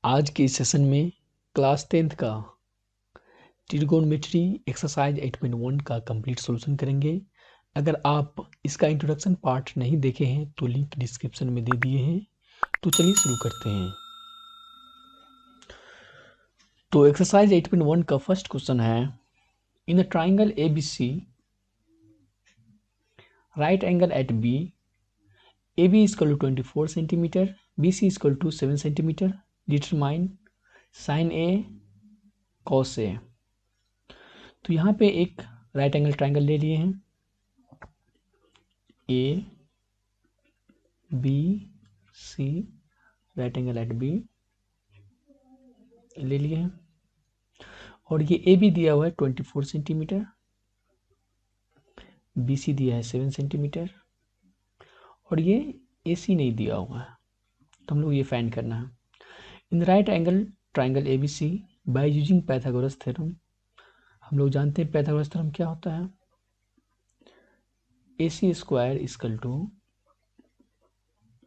आज के इस सेशन में क्लास 10th का ट्रिगोनोमेट्री एक्सरसाइज 8.1 का कंप्लीट सॉल्यूशन करेंगे। अगर आप इसका इंट्रोडक्शन पार्ट नहीं देखे हैं तो लिंक डिस्क्रिप्शन में दे दिए हैं। तो चलिए शुरू करते हैं। तो एक्सरसाइज 8.1 का फर्स्ट क्वेश्चन है, in the triangle ABC right angle at B, AB is equal to 24 centimetre, BC is equal to 7 centimetre, determine sine A cos A। तो यहाँ पे एक राइट एंगल ट्राइंगल ले लिए हैं, A B C, right angle at B ले लिए हैं, और ये ए बी दिया हुआ है 24 सेंटीमीटर, बी सी दिया है 7 सेंटीमीटर, और ये ए सी नहीं दिया हुआ है। तो हम लोग ये फाइंड करना है। In right angle triangle A B C by using Pythagoras theorem. हम लोग जानते हैं पाइथागोरस थ्योरम क्या होता है, A C square equal to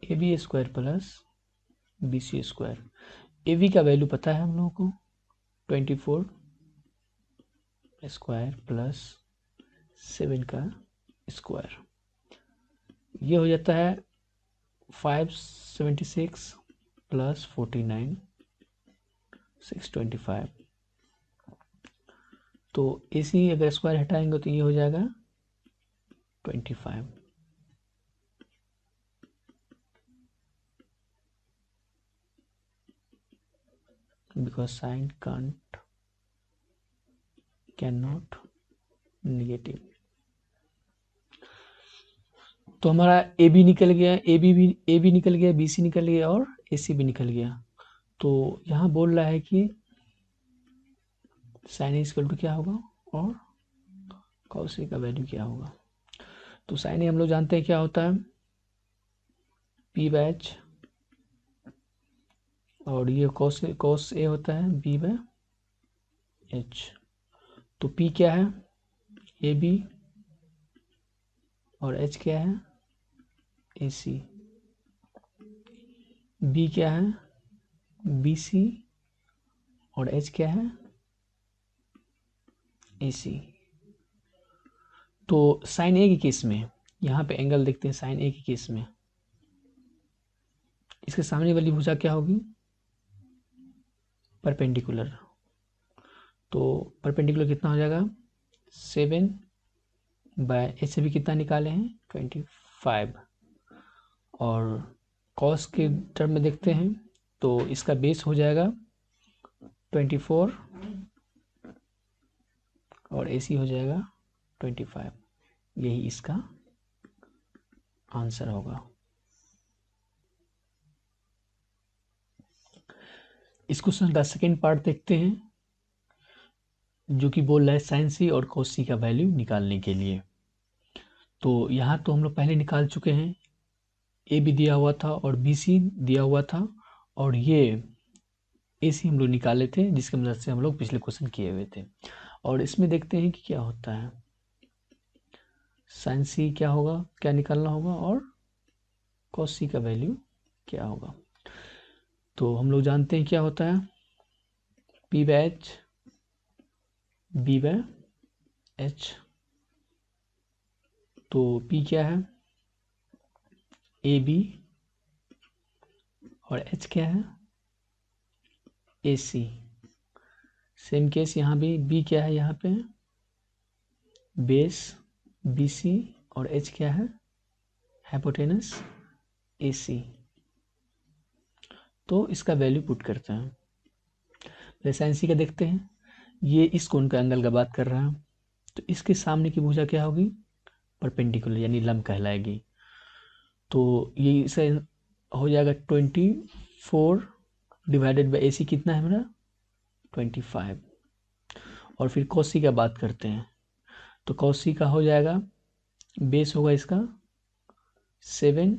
A B square plus B C square. A B का वैल्यू पता है हम लोगों को 24 स्क्वायर प्लस 7 का स्क्वायर, ये हो जाता है 576 प्लस 49 625। तो ए सी अगर स्क्वायर हटाएंगे तो ये हो जाएगा 25। Because sign can not negative. तो हमारा ए बी निकल गया, ए बी निकल गया, बी सी निकल गया और ए सी भी निकल गया। तो यहाँ बोल रहा है कि साइन ए इक्वल टू क्या होगा और कॉस ए का वैल्यू क्या होगा। तो साइन ए हम लोग जानते हैं क्या होता है, पी बाय एच, और ये कॉस ए होता है बी बाय एच। तो पी क्या है, ए बी, और एच क्या है, ए सी। बी क्या है, बी सी, और एच क्या है, ए सी। तो साइन ए के केस में यहाँ पे एंगल देखते हैं, साइन ए के केस में इसके सामने वाली भुजा क्या होगी, परपेंडिकुलर। तो परपेंडिकुलर कितना हो जाएगा 7 बाय एच से भी कितना निकाले हैं 25, और कॉस के टर्म में देखते हैं तो इसका बेस हो जाएगा 24 और ए सी हो जाएगा 25। यही इसका आंसर होगा। इस क्वेश्चन का सेकेंड पार्ट देखते हैं, जो कि बोल रहा है साइन सी और कॉस सी का वैल्यू निकालने के लिए। तो यहाँ तो हम लोग पहले निकाल चुके हैं, ए बी दिया हुआ था और बी सी दिया हुआ था, और ये ए सी हम लोग निकाले थे, जिसकी मदद से हम लोग पिछले क्वेश्चन किए हुए थे। और इसमें देखते हैं कि क्या होता है, साइन सी क्या होगा, क्या निकालना होगा, और कॉस सी का वैल्यू क्या होगा। तो हम लोग जानते हैं क्या होता है, P by H B by H. तो पी क्या है, ए बी, और एच क्या है, ए सी। सेम केस यहाँ भी, बी क्या है यहाँ पे, बेस बी सी, और एच क्या है, हाइपोटेनस ए सी। तो इसका वैल्यू पुट करते हैं। साइन सी का देखते हैं, ये इस कोण का एंगल का बात कर रहा है, तो इसके सामने की भुजा क्या होगी, परपेंडिकुलर यानी लंब कहलाएगी। तो ये इसे हो जाएगा 24 डिवाइडेड बाई ए सी कितना है हमारा 25। और फिर कॉस सी का बात करते हैं, तो कॉस सी का हो जाएगा, बेस होगा इसका 7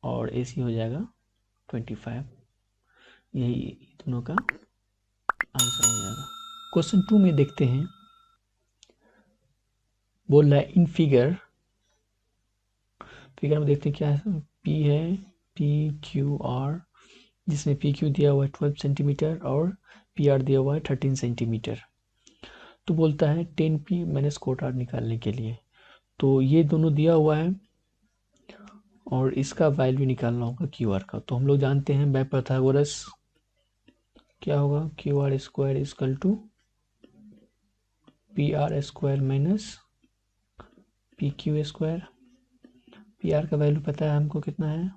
और ए सी हो जाएगा 25। यही दोनों का आंसर हो जाएगा। क्वेश्चन 2 में देखते हैं, बोल रहा है इन फिगर में देखते हैं क्या है, पी है, पी क्यू आर जिसमें पी क्यू दिया हुआ है 12 सेंटीमीटर और पी आर दिया हुआ है 13 सेंटीमीटर। तो बोलता है 10p माइनस कोट आर निकालने के लिए। तो ये दोनों दिया हुआ है और इसका वैल्यू निकालना होगा क्यू आर का। तो हम लोग जानते हैं बाय पाइथागोरस क्या होगा, Q R square equal to P R square minus P Q square. P R का वैल्यू पता है हमको कितना है,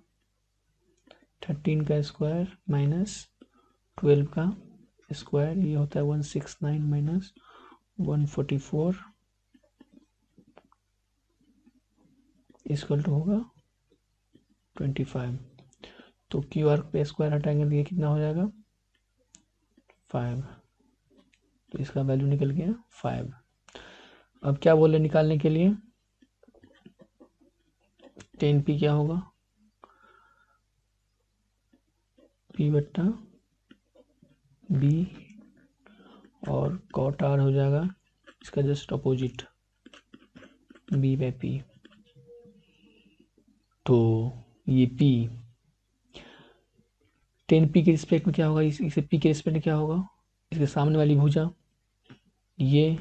13 का स्क्वायर माइनस 12 का स्क्वायर, ये होता है 169 माइनस 144 इक्वल टू होगा 25। तो क्यू आर पे स्क्वायर हटाएंगे तो ये कितना हो जाएगा 5। तो इसका वैल्यू निकल गया 5। अब क्या बोले निकालने के लिए, 10p क्या होगा, p बट्टा b और कॉट आर हो जाएगा इसका just opposite b by p। तो ये p 10p के रिस्पेक्ट में क्या होगा, इसे p के रिस्पेक्ट में क्या होगा, इसके सामने वाली भुजा ये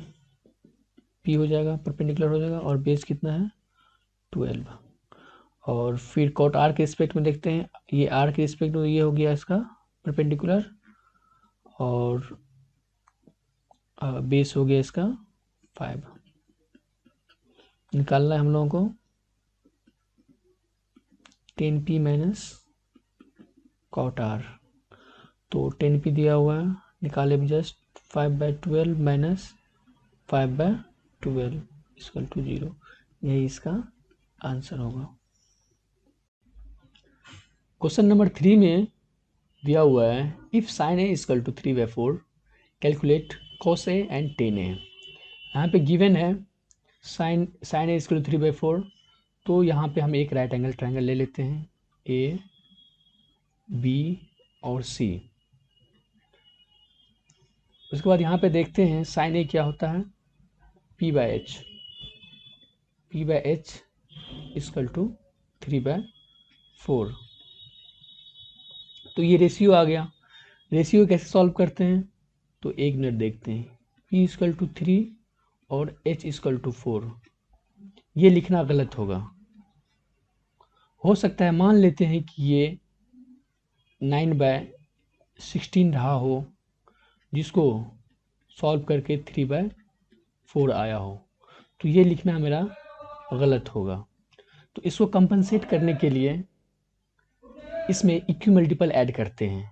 p हो जाएगा, परपेंडिकुलर हो जाएगा, और बेस कितना है 12। और फिर कॉट आर के रिस्पेक्ट में देखते हैं, ये आर के रिस्पेक्ट में ये हो गया इसका परपेंडिकुलर और बेस हो गया इसका 5। निकालना है हम लोगों को 10p माइनस कॉट आर। तो 10p दिया हुआ है, निकाले भी जस्ट 5/12 माइनस 5/12 इक्वल टू 0। यही इसका आंसर होगा। क्वेश्चन नंबर 3 में दिया हुआ है if sine A equal to 3/4 calculate cos A and tan A. यहाँ पे गिवन है साइन ए इक्वल टू 3/4। तो यहाँ पे हम एक राइट एंगल ट्रायंगल ले लेते हैं ए बी और सी। उसके बाद यहाँ पे देखते हैं साइन ए क्या होता है p/h, p/h इक्वल टू 3/4। तो ये रेशियो आ गया। रेशियो कैसे सॉल्व करते हैं, तो एक मिनट देखते हैं। p इक्वल टू 3 और h इक्वल टू 4, ये लिखना गलत होगा। हो सकता है मान लेते हैं कि ये 9/16 रहा हो, जिसको सॉल्व करके 3/4 आया हो, तो ये लिखना मेरा गलत होगा। तो इसको कंपनसेट करने के लिए इसमें इक्वी मल्टीपल ऐड करते हैं।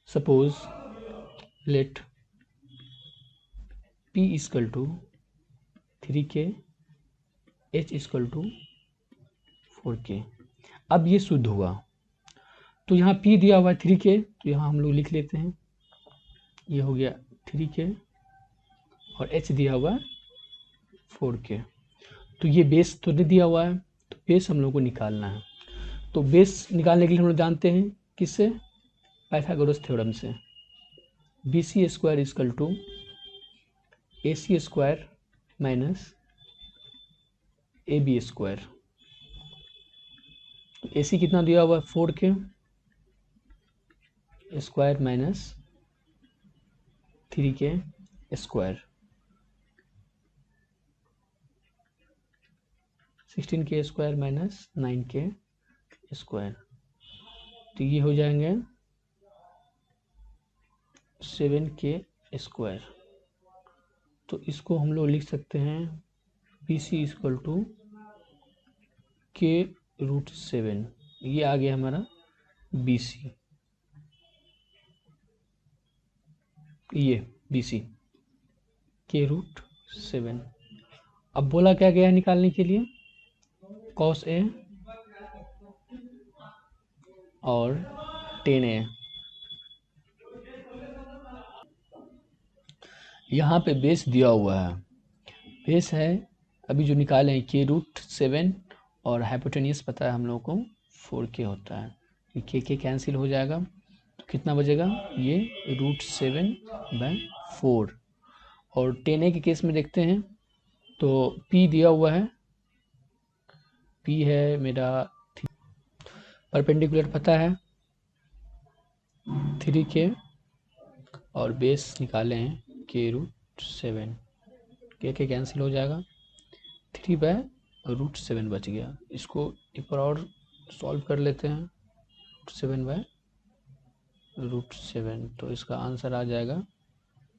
Suppose let p equal to 3k, h equal to 4k। अब ये शुद्ध हुआ। तो यहाँ p दिया हुआ है 3k, तो यहाँ हम लोग लिख लेते हैं, ये हो गया 3k और h दिया हुआ है 4k। तो ये बेस तो नहीं दिया हुआ है, तो बेस हम लोग को निकालना है। तो बेस निकालने के लिए हम लोग जानते हैं किससे, पाइथागोरस थ्योरम से। BC square equal to AC square minus AB square. तो AC कितना दिया हुआ है 4k square minus 3k square, 16k square minus 9k square. तो ये हो जाएंगे 7k स्क्वायर। तो इसको हम लोग लिख सकते हैं BC इक्वल टू k√7। ये आ गया हमारा BC, ये BC k√7। अब बोला क्या गया है निकालने के लिए, cos A और tan A। यहाँ पे बेस दिया हुआ है, बेस है अभी जो निकाले हैं k√7 और हाइपोटेनियस पता है हम लोग को 4k होता है। k कैंसिल हो जाएगा, तो कितना बचेगा, ये √7/4। और tan A के केस में देखते हैं तो p दिया हुआ है, p है मेरा परपेंडिकुलर पता है 3k और बेस निकाले हैं k√7, के कैंसिल हो जाएगा, 3/√7 बच गया। इसको एक बार और सॉल्व कर लेते हैं, 7/√7, तो इसका आंसर आ जाएगा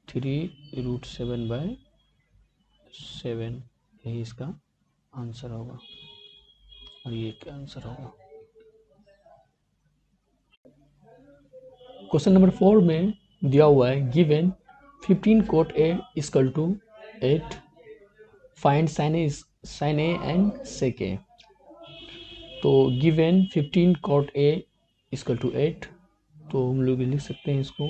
3√7/7, यही इसका आंसर होगा और ये क्या आंसर होगा। क्वेश्चन नंबर 4 में दिया हुआ है given 15 cot A equal to 8, find sin A and sec A। तो given 15 cot A equal to 8, तो हम लोग लिख सकते हैं इसको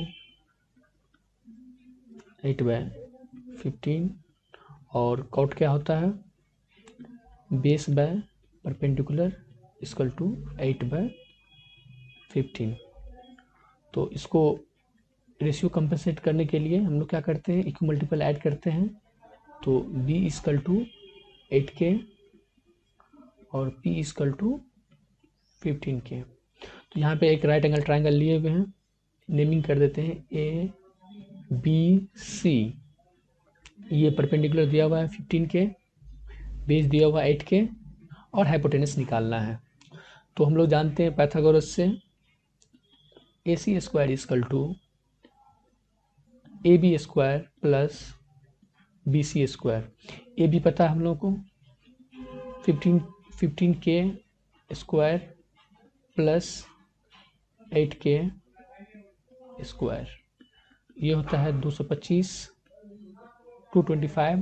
8/15, और कॉट क्या होता है, base by perpendicular equal to 8/15। तो इसको रेशियो कंपनसेट करने के लिए हम लोग क्या करते हैं, इक्वल मल्टीपल ऐड करते हैं, तो b इक्वल टू 8k और p इक्वल टू 15k। तो यहाँ पे एक राइट एंगल ट्राइंगल लिए हुए हैं, नेमिंग कर देते हैं a b c। ये परपेंडिकुलर दिया हुआ है 15k, बेस दिया हुआ है 8k और हाइपोटेनस निकालना है। तो हम लोग जानते हैं पाइथागोरस से AC square equal to AB square plus BC square. AB पता है हम लोग को 15k square plus 8k square, ये होता है 225, 225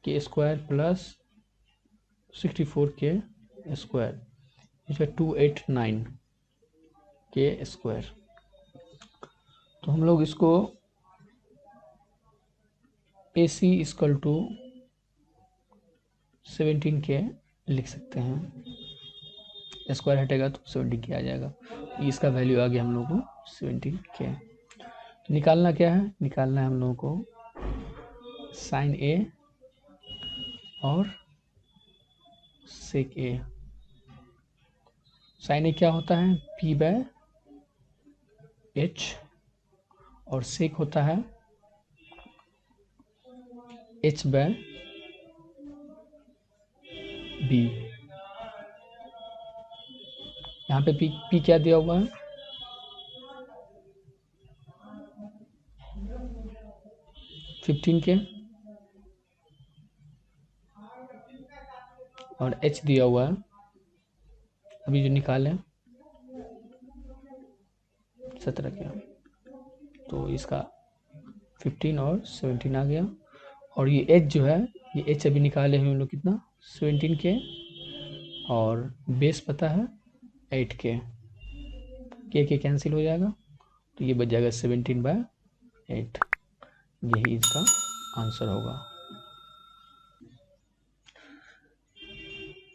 के स्क्वायर प्लस 64 के स्क्वायर, इस 289 के स्क्वायर। तो हम लोग इसको AC इक्वल टू 17k लिख सकते हैं, स्क्वायर हटेगा तो 17k आ जाएगा, इसका वैल्यू आ गया हम लोग को 17k। तो निकालना क्या है, निकालना है हम लोगों को sin A और sec A। sin A क्या होता है P/H और sec होता है H/B। यहाँ पे P क्या दिया हुआ है, 15k और H दिया हुआ है, अभी जो निकालें 17 क्या, तो इसका 15 और 17 आ गया। और ये H जो है, ये H अभी निकाले हैं हम लोग कितना 17k और बेस पता है 8k, के कैंसिल हो जाएगा, तो ये बच जाएगा 17/8, यही इसका आंसर होगा।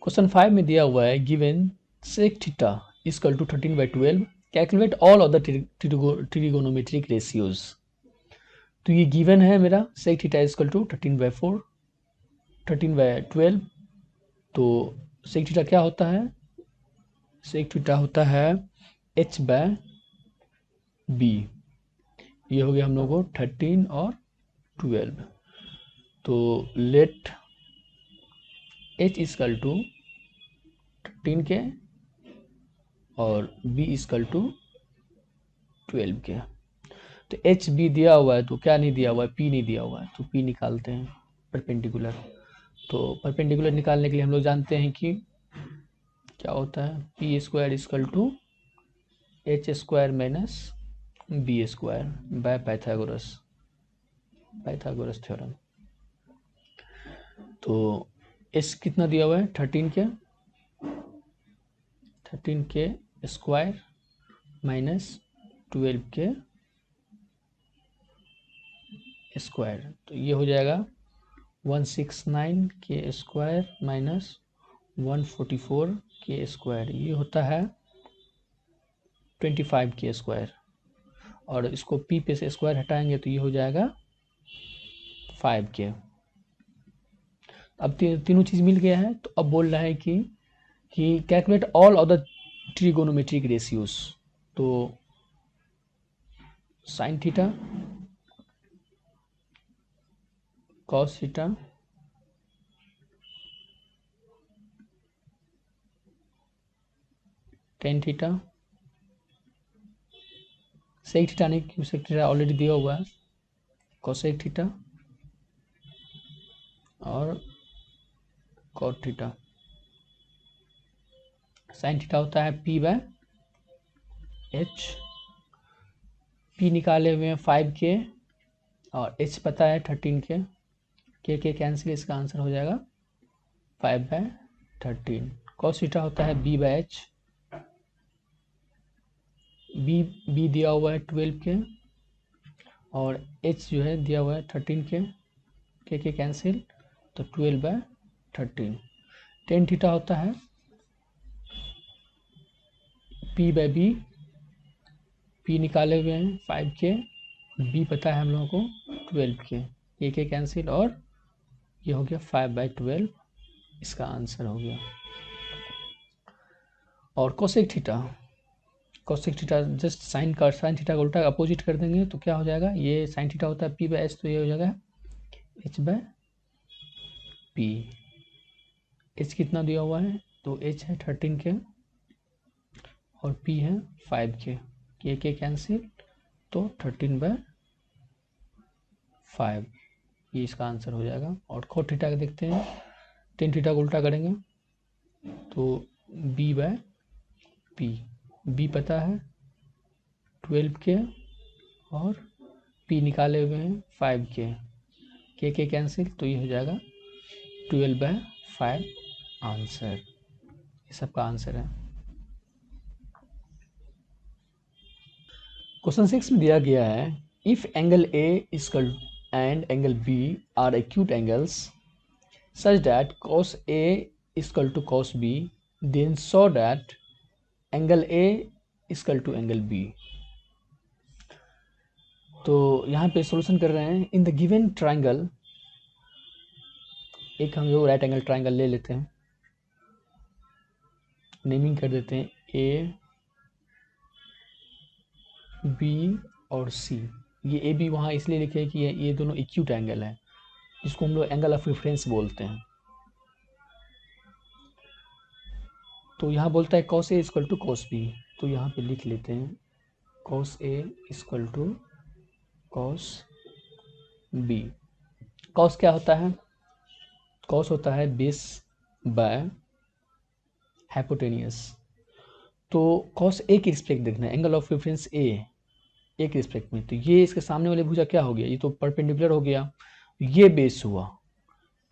क्वेश्चन 5 में दिया हुआ है given sec theta equal to 13/12, calculate all of the trigonometric ratios. तो ये गिवन है मेरा sec थीटा इक्वल टू 13/4, 13/12। तो sec थीटा क्या होता है, sec थीटा होता है H/B। ये हो गया हम लोग को 13 और 12। तो late H equal to 13k और B इक्वल टू 12k। तो HB दिया हुआ है, तो क्या नहीं दिया हुआ है, P नहीं दिया हुआ है, तो P निकालते हैं परपेंडिकुलर। तो परपेंडिकुलर निकालने के लिए हम लोग जानते हैं कि क्या होता है, P square equal to H square minus B square by Pythagoras theorem. तो S कितना दिया हुआ है 13k square minus 12k square, तो ये हो जाएगा 169k square minus 144k square, ये होता है 25k स्क्वायर। और इसको P पे से स्क्वायर हटाएंगे तो ये हो जाएगा 5k। अब तीनों चीज़ मिल गया है, तो अब बोल रहा है कि calculate all of the trigonometric ratios. तो sine theta cos theta tan theta, sec theta नहीं क्योंकि सेक थीटा ऑलरेडी दिया हुआ है, कोसेक थीटा और कॉट थीटा। साइन थीटा होता है पी बाय एच, पी निकाले हुए हैं 5K और एच पता है 13K, के कैंसिल, इसका आंसर हो जाएगा 5/13। कॉस थीटा होता है बी बाय एच, बी दिया हुआ है 12K और एच जो है दिया हुआ है 13K, के कैंसिल तो 12/13। टेन थीटा होता है पी बाय बी, पी निकाले हुए हैं 5K, बी पता है हम लोगों को 12K, के कैंसिल और ये हो गया 5/12, इसका आंसर हो गया। और cosec theta, cosec theta just sine theta का उल्टा अपोजिट कर देंगे तो क्या हो जाएगा, ये साइन थीटा होता है पी बाय एच, तो ये हो जाएगा एच बाय पी। एच कितना दिया हुआ है, तो एच है 13K और पी है 5K, के कैंसिल तो 13/5, ये इसका आंसर हो जाएगा। और कोट थीटा का देखते हैं, टेन थीटा को उल्टा करेंगे तो बी बाय पी, बी पता है 12K और पी निकाले हुए हैं 5K, के कैंसिल तो ये हो जाएगा 12/5 आंसर, ये सबका आंसर है। क्वेश्चन 6 में दिया गया है if angle A equal and angle B are acute angles such that cos A equal to cos B, then show that angle A equal to angle B। तो यहाँ पे सॉल्यूशन कर रहे हैं इन द गिवन ट्राइंगल, एक हम जो right angle triangle ले लेते हैं, नेमिंग कर देते हैं ए बी और सी। ये ए बी वहाँ इसलिए लिखे हैं कि ये दोनों एक्यूट एंगल है, जिसको हम लोग एंगल ऑफ रेफरेंस बोलते हैं। तो यहाँ बोलता है cos A equal to cos B, तो यहाँ पे लिख लेते हैं cos A equal to cos B. Cos क्या होता है, कॉस होता है बेस बाय हाइपोटेनियस। तो कॉस ए की रिस्पेक्ट देखना है, एंगल ऑफ रेफरेंस ए एक रिस्पेक्ट में, तो ये इसके सामने वाले भुजा क्या हो गया, ये तो परपेंडिकुलर हो गया, ये बेस हुआ,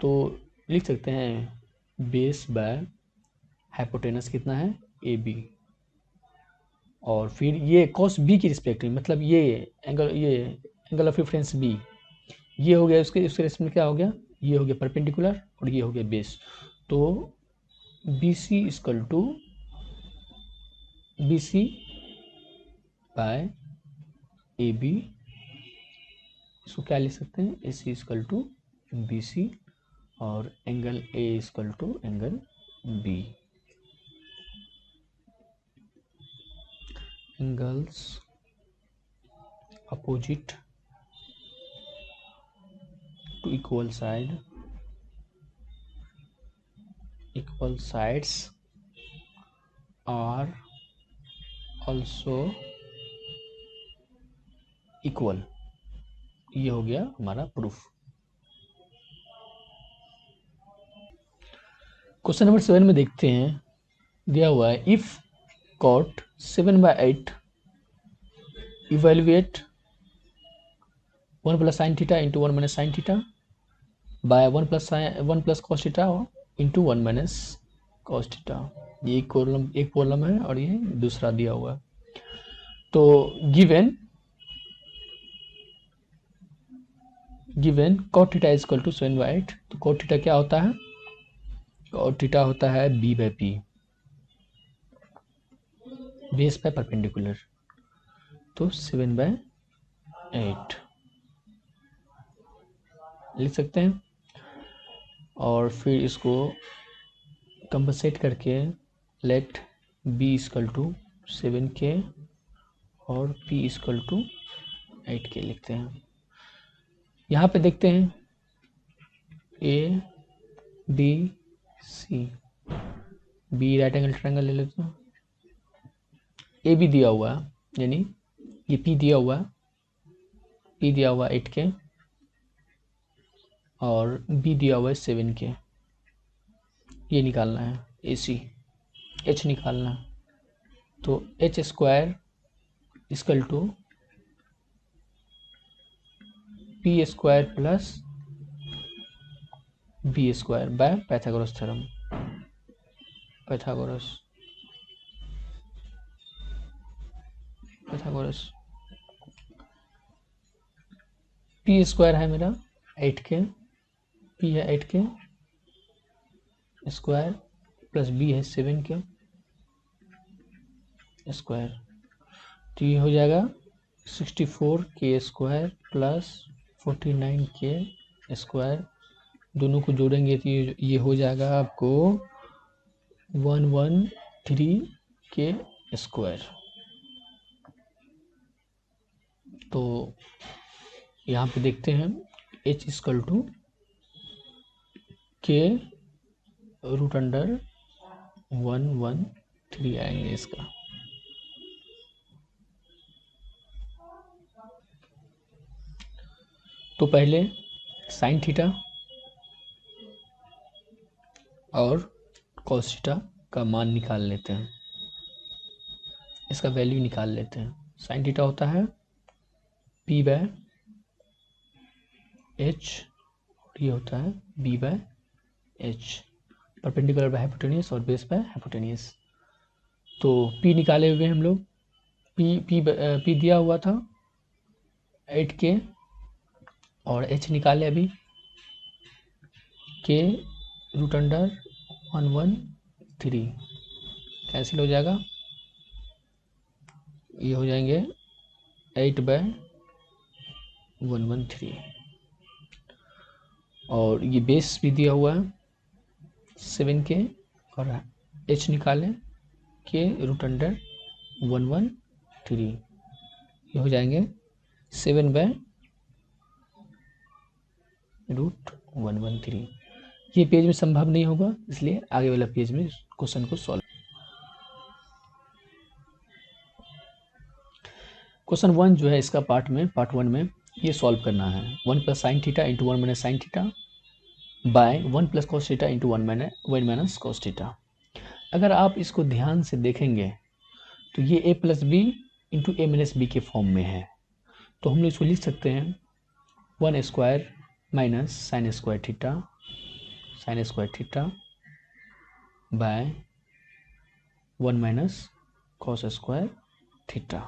तो लिख सकते हैं बेस बाय हाइपोटेनस कितना है ए बी। और फिर ये कॉस बी की रिस्पेक्ट में, मतलब ये एंगल ऑफ रेफरेंस बी, ये हो गया उसके रिस्पेक्ट में क्या हो गया, ये हो गया परपेंडिकुलर और ये हो गया बेस, तो B C equal to B C by A B, इसको क्या लिख सकते हैं, A C equal to B C और angle A equal to angle B. Angles opposite to equal side, equal sides are also equal, ये हो गया हमारा प्रूफ। क्वेश्चन नंबर 7 में देखते हैं, दिया हुआ है if cot 7/8 evaluate 1 + sin theta into 1 - sin theta by 1 + cos theta into 1 - cos theta. ये एक कॉलम है और ये दूसरा दिया हुआ है। तो given cot theta is equal to 7/8, तो cot थीटा क्या होता है, cot थीटा होता है b बाय p, बेस पे परपेंडिकुलर, तो 7/8 लिख सकते हैं। और फिर इसको कंपनसेट करके late b equal to 7K और p इक्वल टू 8k लिखते हैं। यहाँ पे देखते हैं A B C, B right angle triangle ले लेते हैं। ए बी दिया हुआ है, यानी ये पी दिया हुआ है, पी दिया हुआ 8k और बी दिया हुआ है 7k। ये निकालना है ए सी, एच निकालना है। तो H square equal to P square plus B square by Pythagoras theorem. Pythagoras P square है मेरा 8k, पी है 8k स्क्वायर प्लस बी है 7k स्क्वायर। तो ये हो जाएगा 64k square plus 49k square. दोनों को जोड़ेंगे तो ये हो जाएगा आपको 113k स्क्वायर। तो यहाँ पे देखते हैं h equal to k root under 113 आएंगे इसका। तो पहले साइन थीटा और कॉस थीटा का मान निकाल लेते हैं, इसका वैल्यू निकाल लेते हैं। साइन थीटा होता है p बाय h, ये होता है b बाय h, परपेंडिकुलर बाय हाइपोटेनियस और बेस बाय हाइपोटेनियस। तो p निकाले हुए हम लोग, p दिया हुआ था 8k और h निकाले अभी k रूट अंडर 113 कैंसिल हो जाएगा, ये हो जाएंगे 8 बाय 113 और ये बेस भी दिया हुआ है 7k और h निकालें k रूट अंडर 113, ये हो जाएंगे 7 बाय रूट 113। ये पेज में संभव नहीं होगा, इसलिए आगे वाला पेज में क्वेश्चन को सॉल्व। क्वेश्चन 1 जो है इसका पार्ट 1 में ये सॉल्व करना है। 1 plus sine theta into 1 minus sine theta by 1 plus cos theta into 1 minus cos theta. अगर आप इसको ध्यान से देखेंगे तो ये a plus B into A minus B के फॉर्म में है। तो हम लोग इसको लिख सकते हैं 1 square minus sine square theta by 1 minus cos square theta.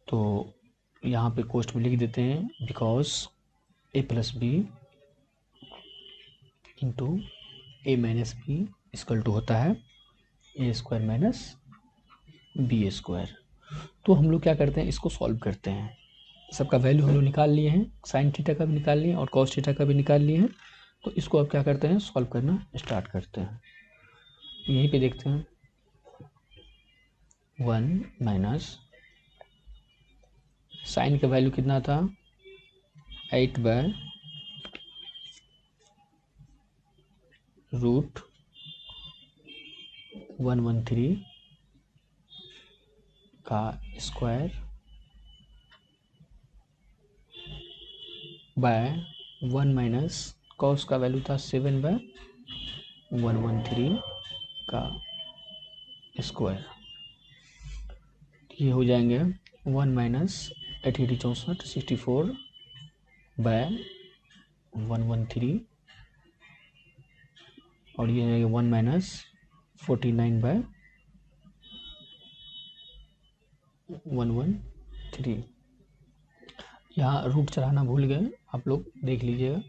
तो यहाँ पे कोष्ट में लिख देते हैं because A plus B into A minus B equal to होता है A square minus B square. तो हम लोग क्या करते हैं, इसको सॉल्व करते हैं। सबका वैल्यू हम लोग निकाल लिए हैं, साइन थीटा का भी निकाल लिए और कॉस थीटा का भी निकाल लिए हैं। तो इसको अब क्या करते हैं, सॉल्व करना स्टार्ट करते हैं। यहीं पे देखते हैं 1 माइनस साइन का वैल्यू कितना था 8 बाय रूट 113 का स्क्वायर बाय 1 माइनस कॉस का वैल्यू था 7 बाय 113 का स्क्वायर। ये हो जाएंगे 1 माइनस 8 64 बाय 113 और ये है 1 माइनस 49 बाय 113। यहाँ रूट चढ़ाना भूल गए, आप लोग देख लीजिएगा।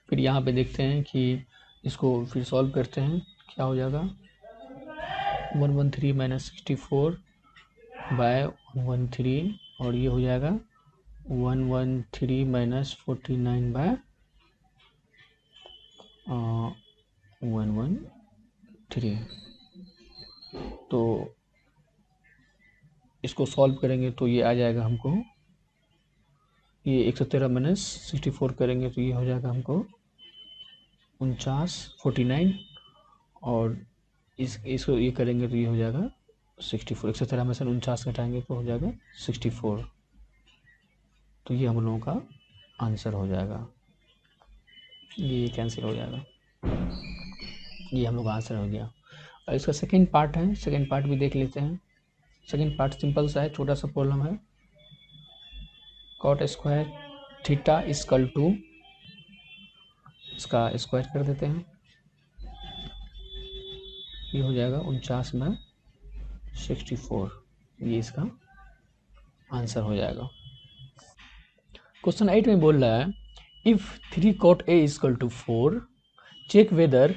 फिर यहाँ पे देखते हैं कि इसको फिर सॉल्व करते हैं, क्या हो जाएगा 113 माइनस 64 बाय 113 और ये हो जाएगा 113 माइनस 49 बाय 113। तो इसको सॉल्व करेंगे तो ये आ जाएगा हमको, ये 113 माइनस 64 करेंगे तो ये हो जाएगा हमको 49, और इसको ये करेंगे तो ये हो जाएगा 64। 113 में से 49 घटाएंगे तो हो जाएगा 64। तो ये हम लोगों का आंसर हो जाएगा, ये कैंसिल हो जाएगा, ये हम लोग का आंसर हो गया। और इसका सेकेंड पार्ट है, सेकेंड पार्ट भी देख लेते हैं। सेकेंड पार्ट सिंपल सा है, छोटा सा प्रॉब्लम है। Cot square theta equal to, इसका स्क्वायर कर देते हैं, ये हो जाएगा 49/64, ये इसका आंसर हो जाएगा। क्वेश्चन 8 में बोल रहा है if 3 cot a equal to 4 check whether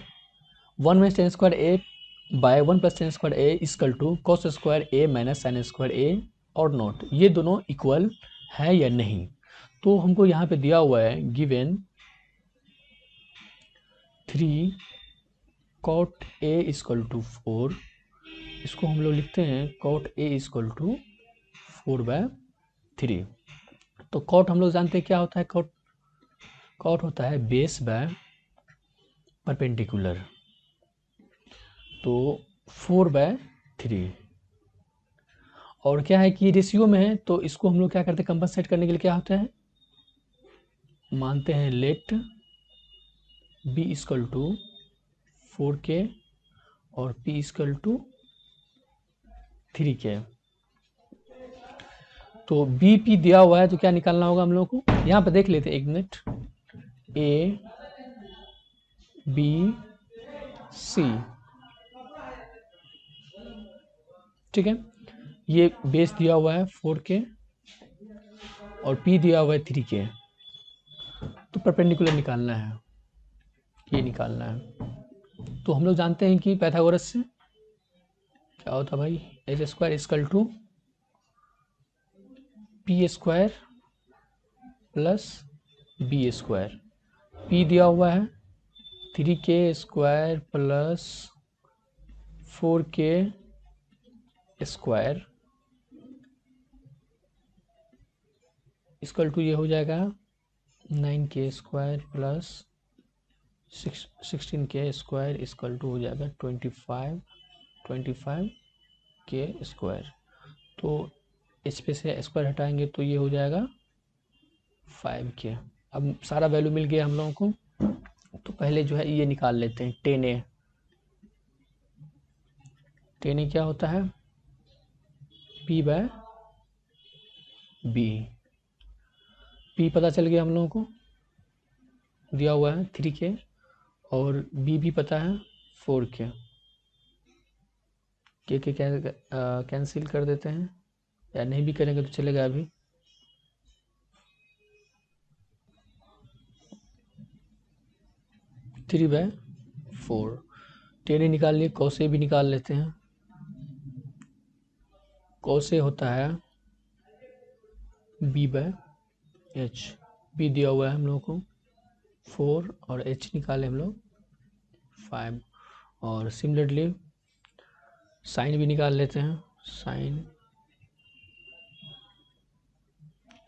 1 minus tan square A by 1 plus tan square A equal to cos square A minus sine square A और नॉट, ये दोनों इक्वल है या नहीं। तो हमको यहाँ पे दिया हुआ है given 3 cot a equal to 4, इसको हम लोग लिखते हैं cot a इक्वल टू 4/3। तो कॉट हम लोग जानते हैं क्या होता है, कॉट होता है बेस बाय परपेंडिकुलर, तो 4/3। और क्या है कि रेशियो में है, तो इसको हम लोग क्या करते हैं कंपनसेट करने के लिए क्या होता है, मानते हैं late B equal to 4k और p इक्वल टू 3k। तो बी पी दिया हुआ है तो क्या निकालना होगा हम लोग को, यहाँ पे देख लेते हैं एक मिनट, ए बी सी, ठीक है। ये बेस दिया हुआ है 4k और p दिया हुआ है 3k, तो परपेंडिकुलर निकालना है, ये निकालना है। तो हम लोग जानते हैं कि पाइथागोरस से क्या होता है भाई, H square equal to P square plus B square, P दिया हुआ है 3k square plus 4k square equal to ये हो जाएगा 9k square plus 16k square equal to हो जाएगा 25k स्क्वायर। तो इस पे से स्क्वायर हटाएंगे तो ये हो जाएगा 5k। अब सारा वैल्यू मिल गया हम लोगों को, तो पहले जो है ये निकाल लेते हैं 10a। 10a क्या होता है, p/b, p पता चल गया हम लोगों को, दिया हुआ है 3k और b भी पता है 4k, के कैंसिल कर देते हैं, या नहीं भी करेंगे तो चलेगा अभी। थ्री बाय 4, 10 निकाल लिए, कौसे भी निकाल लेते हैं। कौसे होता है b/h, b दिया हुआ है हम लोगों को 4 और h निकाले हम लोग 5, और सिमिलरली साइन भी निकाल लेते हैं। साइन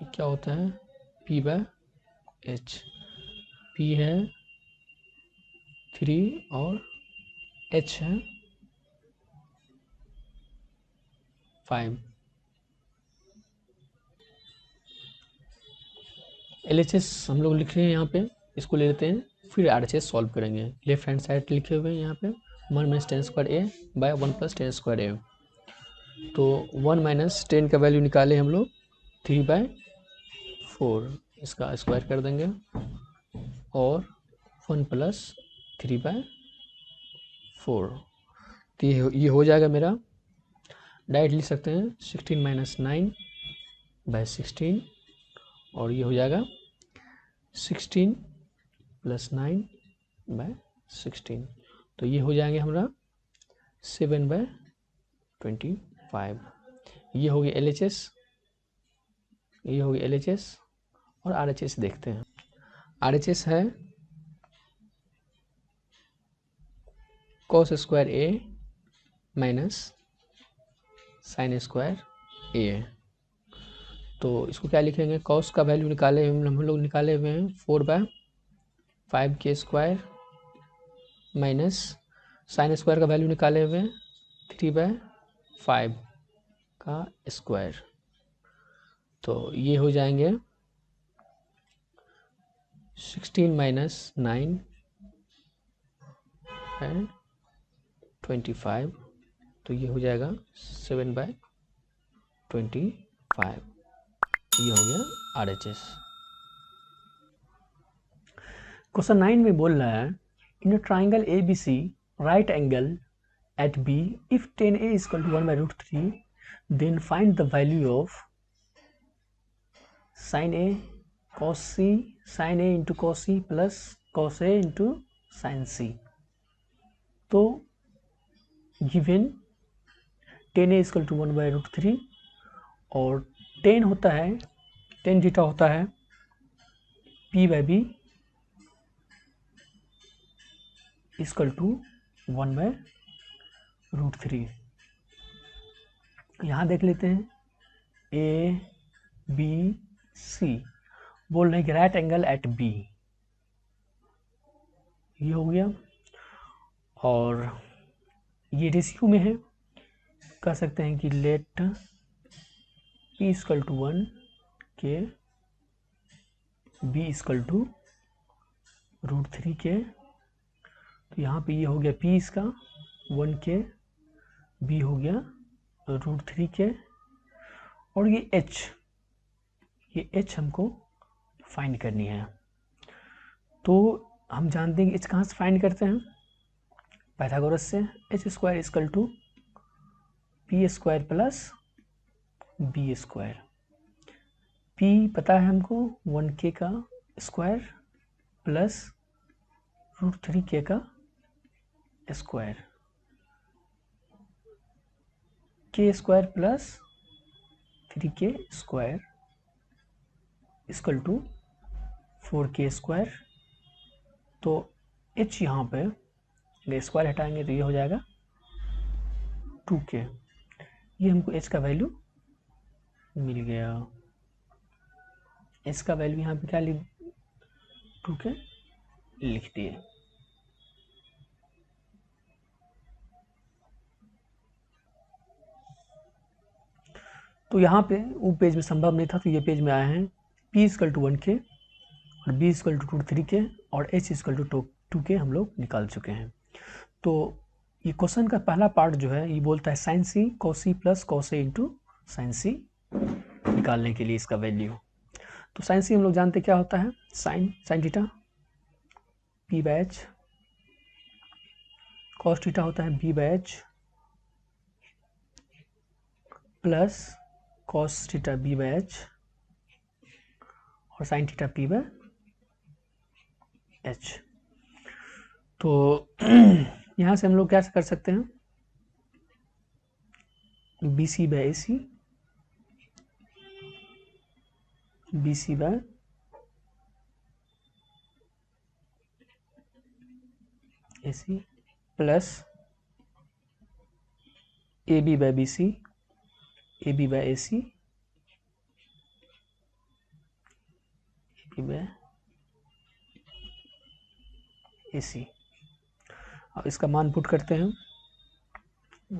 क्या होता है p/h, p है 3 और h है 5। LHS हम लोग लिख रहे हैं यहाँ पे, इसको ले लेते हैं, फिर RHS सॉल्व करेंगे। लेफ्ट हैंड साइड लिखे हुए हैं यहाँ पे 1 minus tan square A by 1 plus tan square ए। तो 1 माइनस 10 का वैल्यू निकाले हम लोग 3/4, इसका स्क्वायर कर देंगे, और 1 प्लस 3/4, तो ये हो जाएगा मेरा, डायरेक्ट लिख सकते हैं 16 माइनस 9/16, और ये हो जाएगा 16 प्लस 9/16, तो ये हो जाएंगे हमारा 7/25। ये होगी LHS, ये होगी LHS, और RHS देखते हैं। RHS है cos square A minus sine square ए। तो इसको क्या लिखेंगे, कॉस का वैल्यू निकाले हम लोग निकाले हुए हैं 4/5 माइनस साइन स्क्वायर का वैल्यू निकाले हुए हैं 3/5 का स्क्वायर। तो ये हो जाएंगे 16 माइनस 9 एंड 25। तो ये हो जाएगा 7/25। ये हो गया RHS। क्वेश्चन 9 में बोल रहा है in a triangle ABC right angle at B if tan A is equal to 1/√3 then find the value of sin A cos C sin A into cos C plus cos A into sin C। तो given tan A is equal to 1/√3 और tan होता है tan theta होता है P/B equal to 1/√3। यहाँ देख लेते हैं ABC बोल रहे हैं कि राइट एंगल एट B, ये हो गया। और ये रेशियो में है, कह सकते हैं कि लेट P इक्वल टू 1 के B इक्वल टू √3 के। तो यहाँ पे ये हो गया P इसका 1 के, B हो गया √3 के, और ये H हमको फाइंड करनी है। तो हम जानते हैं कि H कहाँ से फाइंड करते हैं, पाइथागोरस से। H square equal to P square plus B square. P पता है हमको 1K का स्क्वायर प्लस √3K का square, K square plus 3K square equal to 4K square. तो H यहाँ पे स्क्वायर हटाएंगे तो ये हो जाएगा 2K। ये हमको H का वैल्यू मिल गया। H का वैल्यू यहाँ पे क्या 2K लिख दिए। तो यहाँ पे वो पेज में संभव नहीं था, तो ये पेज में आए हैं P इक्वल टू 1K और B इक्वल टू 3K और H इक्वल टू 2K हम लोग निकाल चुके हैं। तो ये क्वेश्चन का पहला पार्ट जो है ये बोलता है sine C cos C plus cos A into sine C निकालने के लिए इसका वैल्यू। तो साइन C हम लोग जानते क्या होता है, sine theta P/H, cos theta होता है B/H plus cos theta B/H और sin थीटा P/H। तो यहाँ से हम लोग क्या कर सकते हैं, BC/AC plus AB/BC AB/AC AB/AC। अब इसका मान पुट करते हैं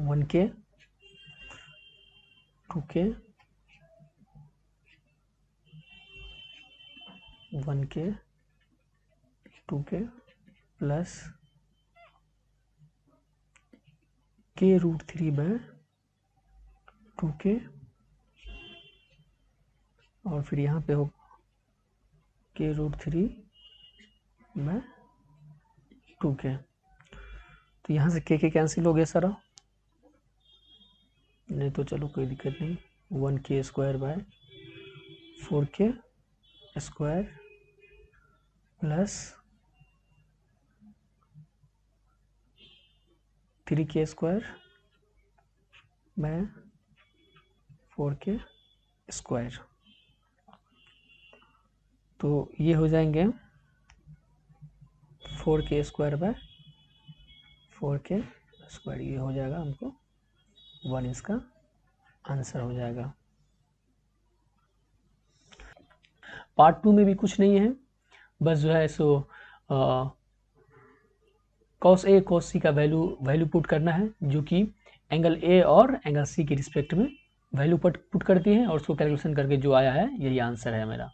1K 2K 1K 2K plus K√3/2K और फिर यहाँ पे हो K√3/2K। तो यहाँ से K कैंसिल हो गया सारा, नहीं तो चलो कोई दिक्कत नहीं। 1K square by 4K square plus 3K square by 4K square. तो ये हो जाएंगे 4K square by 4K square, ये हो जाएगा हमको 1, इसका आंसर हो जाएगा। पार्ट 2 में भी कुछ नहीं है, बस जो है सो cos A cos C का वैल्यू पुट करना है, जो कि एंगल A और एंगल C के रिस्पेक्ट में वैल्यू पुट करती है, और उसको कैलकुलेशन करके जो आया है यही आंसर है मेरा,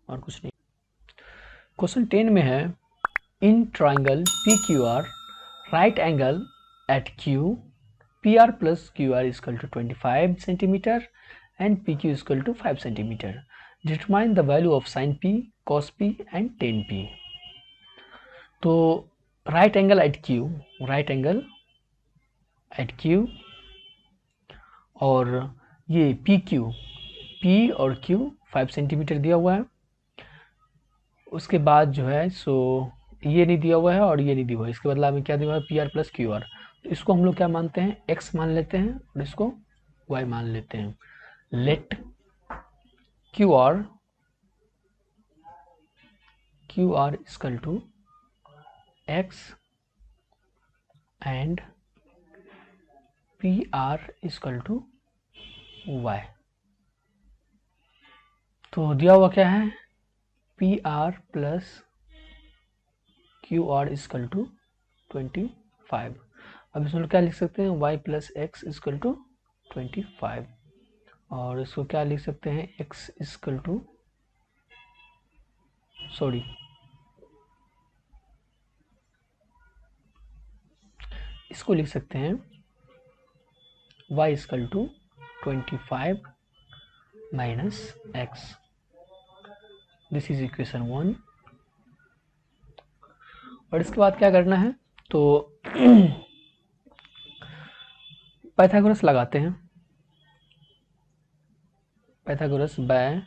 और कुछ नहीं। क्वेश्चन 10 में है, in triangle PQR right angle at Q PR plus QR is equal to 25 centimeter and PQ is equal to 5 centimeter. Determine the value of sin P, cos P and tan P. तो right angle at Q और ये P और Q 5 centimetre दिया हुआ है। उसके बाद जो है सो ये नहीं दिया हुआ है और ये नहीं दिया हुआ है, इसके बदला में क्या दिया हुआ है, PR प्लस QR। तो इसको हम लोग क्या मानते हैं, X मान लेते हैं और इसको Y मान लेते हैं। Let QR equal to X and PR equal to Y। तो दिया हुआ क्या है, PR plus QR equal to 25। अब इसमें क्या लिख सकते हैं, y plus X equal to 25, और इसको क्या लिख सकते हैं, x इक्वल टू इसको लिख सकते हैं y equal to 25 minus X. This is equation 1। और इसके बाद क्या करना है, तो पाइथागोरस लगाते हैं। पाइथागोरस बाय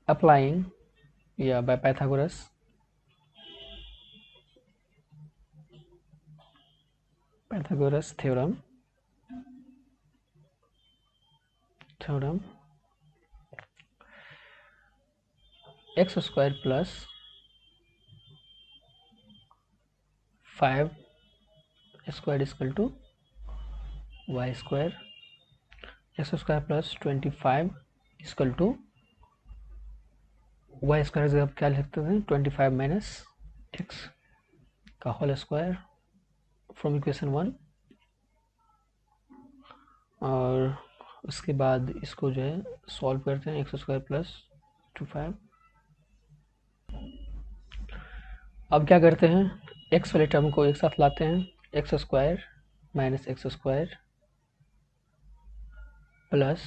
अप्लाइंग या by Pythagoras theorem x square plus 5 square equal to y square, x square plus 25 equal to y square जगह क्या लिखते हैं, 25 माइनस x का होल स्क्वायर फ्रॉम इक्वेशन 1। और उसके बाद इसको जो है सॉल्व करते हैं, x स्क्वायर प्लस 25। अब क्या करते हैं, x वाले टर्म को एक साथ लाते हैं, x square minus X square plus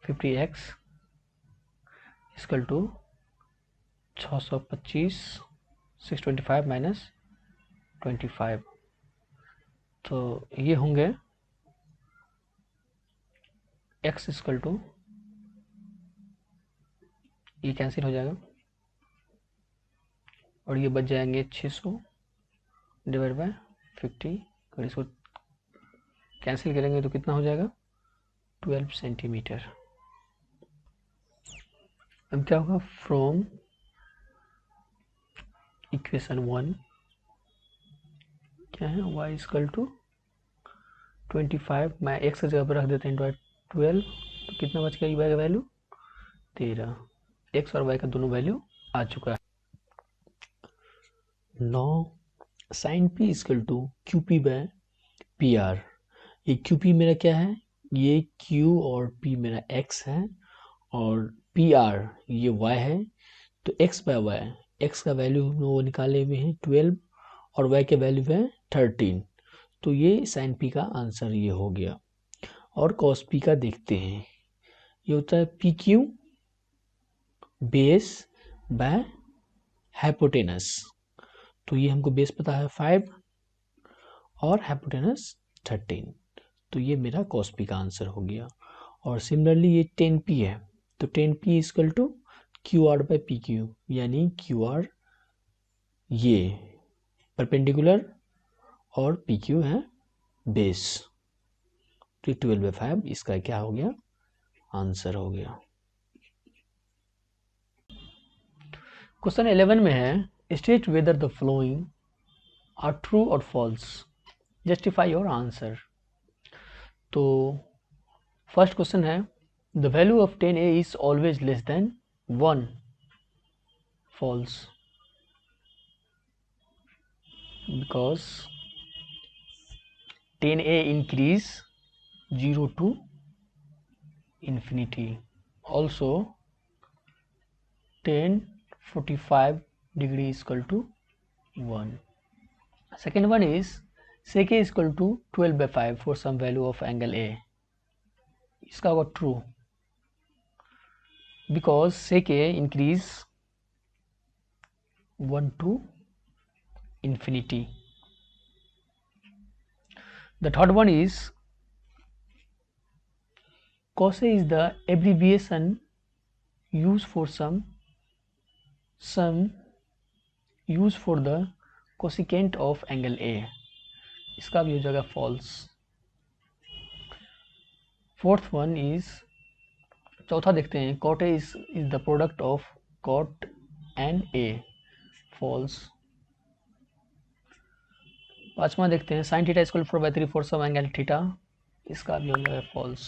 50x equal to 625 625 minus 25। तो ये होंगे x इक्वल टू, ये कैंसिल हो जाएगा और ये बच जाएंगे 600 डिवाइड बाय 50। अगर इसको कैंसिल करेंगे तो कितना हो जाएगा, 12 सेंटीमीटर। अब क्या होगा, फ्रॉम इक्वेशन 1 क्या है, y इक्वल टू 25, मैं x की जगह पर रख देते हैं 12, तो कितना बच गया, y का वैल्यू 13। x और y का दोनों वैल्यू आ चुका है। 9 sine p equal to Q P by P R. ये क्यू पी मेरा क्या है, ये q और p मेरा x है और पी आर ये y है। तो x बाय y, x का वैल्यू हम लोग निकाले हुए हैं 12 और y के वैल्यू है 13। तो ये साइन p का आंसर ये हो गया। और कॉस p का देखते हैं, ये होता है P Q base by hypotenuse. तो ये हमको बेस पता है 5 और हाइपोटेनस 13। तो ये मेरा कॉस p का आंसर हो गया। और सिमिलरली ये 10p है, तो 10p equal to Q R by P Q, यानी क्यू आर ये परपेंडिकुलर और पी क्यू है बेस। तो 12/5 इसका क्या हो गया, आंसर हो गया। क्वेश्चन 11 में है, state whether the following are true और फॉल्स, जस्टिफाई योर आंसर। तो फर्स्ट क्वेश्चन है, The value of tan A is always less than 1. False. Because tan A increase 0 to infinity. Also tan 45 degree is equal to 1. Second one is sec A is equal to 12 by 5 for some value of angle A. इसका होगा true because sec A increase 1 to infinity. The third one is cos A is the abbreviation used for some used for the cosecant of angle A. इसका भी हो जाएगा false. Fourth one is चौथा देखते हैं cot A is the product of cot and A. False. पांचवा देखते हैं sin theta is equal to 4/3 for some angle theta. इसका भी हो जाएगा false.